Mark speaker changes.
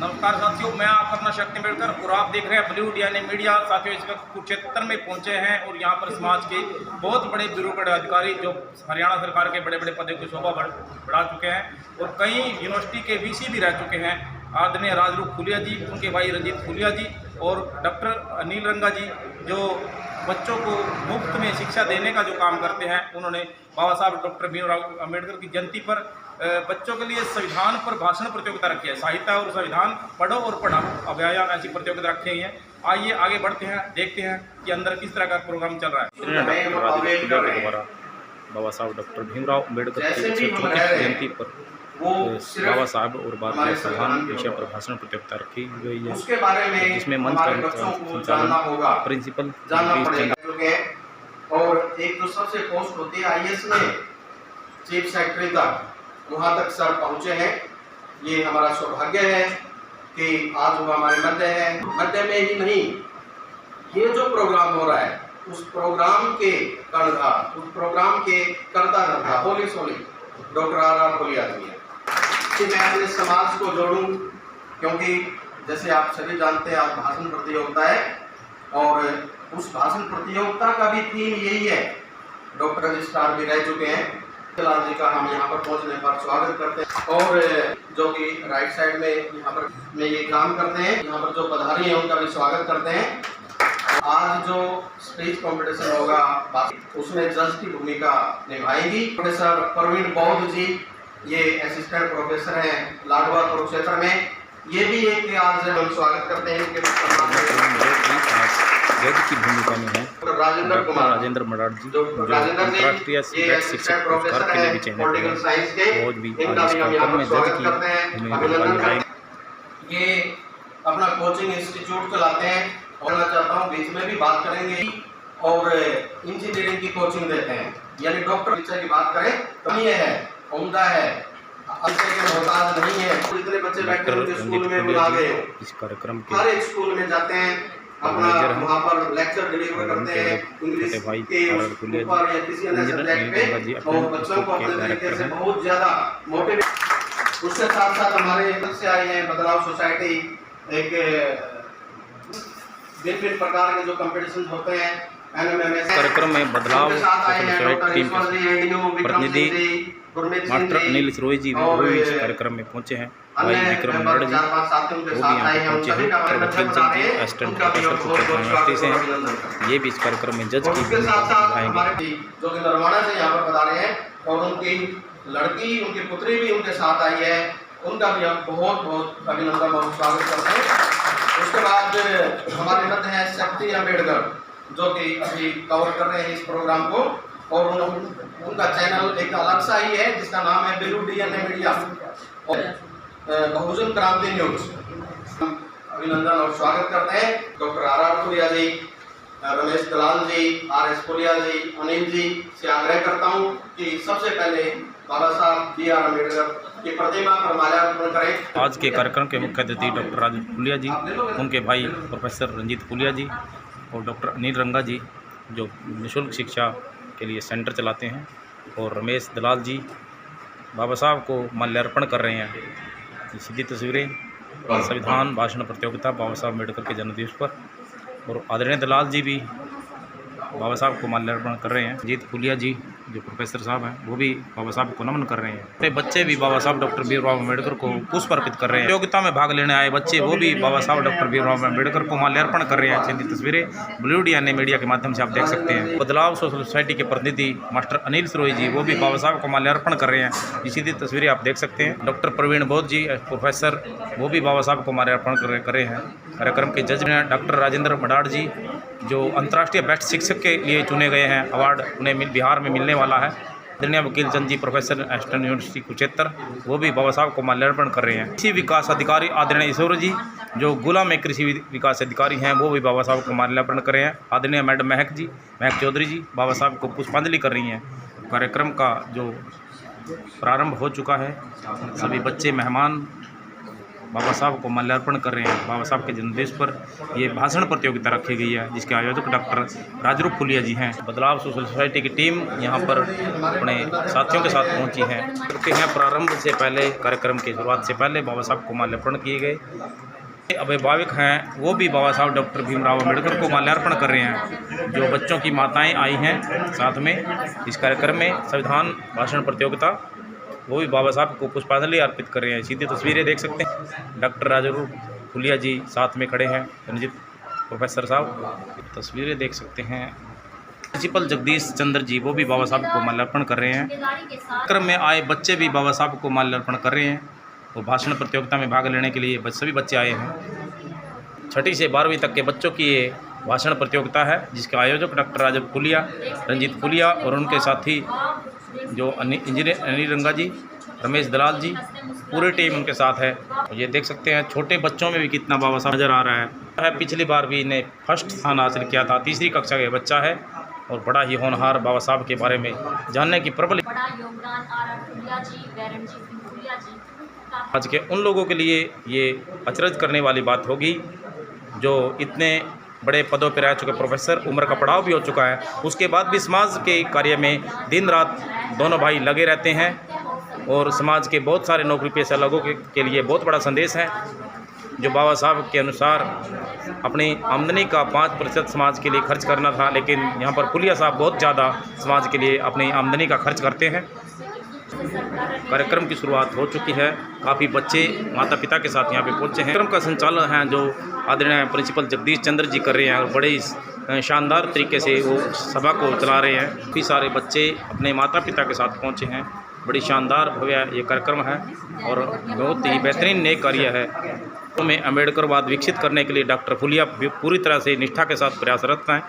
Speaker 1: नमस्कार साथियों, मैं आपका अपना शक्ति अम्बेडकर और आप देख रहे हैं बॉलीवुड यानी मीडिया। साथियों, इस वक्त कुरुक्षेत्र में पहुंचे हैं और यहां पर समाज के बहुत बड़े ब्यूरोक्रेट अधिकारी जो हरियाणा सरकार के बड़े बड़े पदों की शोभा बढ़ा चुके हैं और कई यूनिवर्सिटी के वीसी भी रह चुके हैं। आदरणीय राजरूप फुलिया जी, उनके भाई रंजीत फुलिया जी और डॉक्टर अनिल रंगा जी जो बच्चों को मुफ्त में शिक्षा देने का जो काम करते हैं। उन्होंने बाबा साहब डॉक्टर भीमराव अम्बेडकर की जयंती पर बच्चों के लिए संविधान पर भाषण प्रतियोगिता रखी है। साहित्य और संविधान पढ़ो और पढ़ाओ अभियान ऐसी प्रतियोगिता रखी हुई है। आइए आगे बढ़ते हैं, देखते हैं कि अंदर किस तरह का प्रोग्राम चल रहा है।
Speaker 2: बाबा साहब डॉक्टर भीमराव अम्बेडकर की 134वीं जयंती पर बाबा साहब और भारतीय संविधान विषय पर भाषण प्रतियोगिता रखी गई है, जिसमें मंच का संचालन प्रिंसिपल
Speaker 3: और एक तो सबसे पोस्ट होती है IAS में चीफ सेक्रेटरी तक, वहाँ तक सर पहुँचे हैं। ये हमारा सौभाग्य है कि आज वो हमारे मध्य है। मध्य में ही नहीं, ये जो प्रोग्राम हो रहा है उस प्रोग्राम के कर्णधार, उस प्रोग्राम के कर्ता धर्ता होली सोली डॉक्टर R.R. फुलिया जी हैं। मैं अपने समाज को जोड़ूं, क्योंकि जैसे आप सभी जानते हैं आज भाषण प्रतियोगिता है और उस भाषण प्रतियोगिता का भी थीम यही है। डॉक्टर रजिस्ट्रार भी रह चुके हैं, लाल जी का हम यहाँ पर पहुँचने पर स्वागत करते हैं और जो कि राइट साइड में यहाँ पर में ये काम करते हैं, यहाँ पर जो पधारी हैं उनका भी स्वागत करते हैं। आज जो स्पीच कंपटीशन होगा उसमें जज की भूमिका निभाएंगी प्रोफेसर प्रवीण बौद्ध जी, ये असिस्टेंट प्रोफेसर हैं लाडवा कुरुक्षेत्र में। ये भी एक आज हम स्वागत करते हैं इनके
Speaker 2: जज की भूमिका में है राजेंद्र मडार जी, जो अंतर्राष्ट्रीय शिक्षक पुरस्कार के लिए भी चयनित हैं। और भी आज इस कार्यक्रम में जज की भूमिका निभाएंगे।
Speaker 3: ये अपना कोचिंग इंस्टीट्यूट चलाते हैं और मैं चाहता हूँ बीच में भी बात करेंगे और इंजीनियरिंग की कोचिंग देते हैं, यानी डॉक्टर शिक्षा की बात करें तो ये है उम्दा है, मोहताज नहीं है। इतने बच्चे बैठे उनके स्कूल में बुला गए,
Speaker 2: इस कार्यक्रम
Speaker 3: हर एक स्कूल में जाते हैं, अपना वहाँ पर लेक्चर डिलीवर करते हैं इंग्लिश के ऊपर या किसी अन्य सब्जेक्ट पे और बच्चों को अपने तरीके से बहुत ज़्यादा मोटिवेट। उसके साथ साथ हमारे से आए हैं बदलाव सोसाइटी, एक विभिन्न प्रकार के जो कंपटीशन होते हैं
Speaker 2: कार्यक्रम में बदलाव सोसाइटी टीम के प्रतिनिधि मास्टर अनिल सरोज जी वो भी इस कार्यक्रम में पहुंचे हैं। भाई विक्रम मरड़ जी वो भी यहाँ पर पहुंचे हैं। वकील Chand ji assistant professor university से हैं, ये भी इस कार्यक्रम में जज की
Speaker 3: निभाएंगे। जो कि नरवाना से यहाँ पर बता रहे हैं और उनकी लड़की उनकी पुत्री भी उनके साथ आई है, उनका भी हम बहुत बहुत अभिनंदन और स्वागत करते हैं। उसके बाद हमारे मध्य है शक्ति अम्बेडकर जो कि अभी कवर कर रहे हैं इस प्रोग्राम को और उनका चैनल एक अलग सा ही है जिसका नाम है बॉलीवुड यानी मीडिया और बहुजन क्रांति न्यूज। अभिनंदन और स्वागत करते हैं डॉक्टर R.R. फुलिया जी, रमेश दलाल जी, R.S. फुलिया जी, अनिल जी से आग्रह करता हूँ कि सबसे पहले बाबा साहब B.R. अम्बेडकर की प्रतिमा पर माल्यार्पण करें।
Speaker 2: आज के कार्यक्रम के मुख्य अतिथि डॉक्टर राजरूप फुलिया जी, उनके भाई प्रोफेसर रंजीत फुलिया जी और डॉक्टर अनिल रंगा जी जो निःशुल्क शिक्षा के लिए सेंटर चलाते हैं, और रमेश दलाल जी बाबा साहब को माल्यार्पण कर रहे हैं। ये सीधी तस्वीरें संविधान भाषण प्रतियोगिता बाबा साहब अम्बेडकर के जन्मदिवस पर, और आदरणीय दलाल जी भी बाबा साहब को माल्यार्पण कर रहे हैं। रंजीत फुलिया जी जो प्रोफेसर साहब हैं वो भी बाबा साहब को नमन कर रहे हैं। तो बच्चे भी बाबा साहब डॉक्टर भीमराव अम्बेडकर को पुष्प अर्पित कर रहे हैं। प्रतियोगिता में भाग लेने आए बच्चे वो भी बाबा साहब डॉक्टर भीमराव अम्बेडकर को माल्यार्पण कर रहे हैं। सीधी तस्वीरें बॉलीवुड यानी मीडिया के माध्यम से आप देख सकते हैं। बदलाव सोसाइटी के प्रतिनिधि मास्टर अनिल सरोज जी वो भी बाबा साहब को माल्यार्पण कर रहे हैं। ये सीधी तस्वीरें आप देख सकते हैं। डॉक्टर प्रवीण बौद्ध जी प्रोफेसर वो भी बाबा साहब को माल्यार्पण कर रहे हैं। कार्यक्रम के जज ने डॉक्टर राजेंद्र मडार जी जो अंतर्राष्ट्रीय बेस्ट शिक्षक के लिए चुने गए हैं, अवार्ड उन्हें बिहार में मिलने वाला है। आदरणीय वकील Chand ji professor assistant university Kurukshetra वो भी बाबा साहब को माल्यार्पण कर रहे हैं। कृषि विकास अधिकारी आदरणीय ईश्वर जी जो गुलाम में कृषि विकास अधिकारी हैं वो भी बाबा साहब को माल्यार्पण कर रहे हैं। आदरणीय मैडम महक चौधरी जी बाबा साहब को पुष्पांजलि कर रही हैं। कार्यक्रम का जो प्रारंभ हो चुका है, सभी बच्चे मेहमान बाबा साहब को माल्यार्पण कर रहे हैं। बाबा साहब के जन्मदिवस पर ये भाषण प्रतियोगिता रखी गई है, जिसके आयोजक डॉक्टर राजरूप फुलिया जी हैं। बदलाव सोशल सोसाइटी की टीम यहाँ पर अपने साथियों के साथ पहुँची है। करते हैं प्रारंभ से पहले, कार्यक्रम की शुरुआत से पहले बाबा साहब को माल्यार्पण किए गए। अभिभावक हैं वो भी बाबा साहब डॉक्टर भीमराव अम्बेडकर को माल्यार्पण कर रहे हैं। जो बच्चों की माताएं आई हैं साथ में इस कार्यक्रम में संविधान भाषण प्रतियोगिता, वो भी बाबा साहब को पुष्पांजलि अर्पित कर रहे हैं। सीधी तस्वीरें देख सकते हैं। डॉक्टर राजरूप फुलिया जी साथ में खड़े हैं, रंजीत प्रोफेसर साहब तस्वीरें देख सकते हैं। प्रिंसिपल जगदीश चंद्र जी वो भी बाबा साहब को माल्यार्पण कर रहे हैं। कार्यक्रम में आए बच्चे भी बाबा साहब को माल्यार्पण कर रहे हैं। वो भाषण प्रतियोगिता में भाग लेने के लिए सभी बच्चे आए हैं। 6ठी से 12वीं तक के बच्चों की ये भाषण प्रतियोगिता है, जिसके आयोजक डॉक्टर राजरूप फुलिया, रंजीत फुलिया और उनके साथी जो इंजीनियर अनिल रंगा जी, रमेश दलाल जी, पूरी टीम उनके साथ है। ये देख सकते हैं छोटे बच्चों में भी कितना बाबा साहब नज़र आ रहा है। पिछली बार भी इन्हें फर्स्ट स्थान हासिल किया था। 3री कक्षा का बच्चा है और बड़ा ही होनहार बाबा साहब के बारे में जानने की प्रबल
Speaker 4: बड़ा योगदान फुलिया जी, बैरन जी, फुलिया जी
Speaker 2: आज के उन लोगों के लिए ये अचरज करने वाली बात होगी जो इतने बड़े पदों पर रह चुके प्रोफेसर, उम्र का पड़ाव भी हो चुका है, उसके बाद भी समाज के कार्य में दिन रात दोनों भाई लगे रहते हैं और समाज के बहुत सारे नौकरी पेशा लोगों के लिए बहुत बड़ा संदेश है। जो बाबा साहब के अनुसार अपनी आमदनी का 5% समाज के लिए खर्च करना था, लेकिन यहाँ पर फुलिया साहब बहुत ज़्यादा समाज के लिए अपनी आमदनी का खर्च करते हैं। कार्यक्रम की शुरुआत हो चुकी है। काफ़ी बच्चे माता पिता के साथ यहाँ पे पहुँचे हैं। कार्यक्रम का संचालन है जो आदरणीय प्रिंसिपल जगदीश चंद्र जी कर रहे हैं और बड़े ही शानदार तरीके से वो सभा को चला रहे हैं। काफ़ी सारे बच्चे अपने माता पिता के साथ पहुँचे हैं। बड़ी शानदार भव्य ये कार्यक्रम है और बहुत ही बेहतरीन नेक कार्य है। तो में अम्बेडकरवाद विकसित करने के लिए डॉक्टर फुलिया पूरी तरह से निष्ठा के साथ प्रयासरत हैं।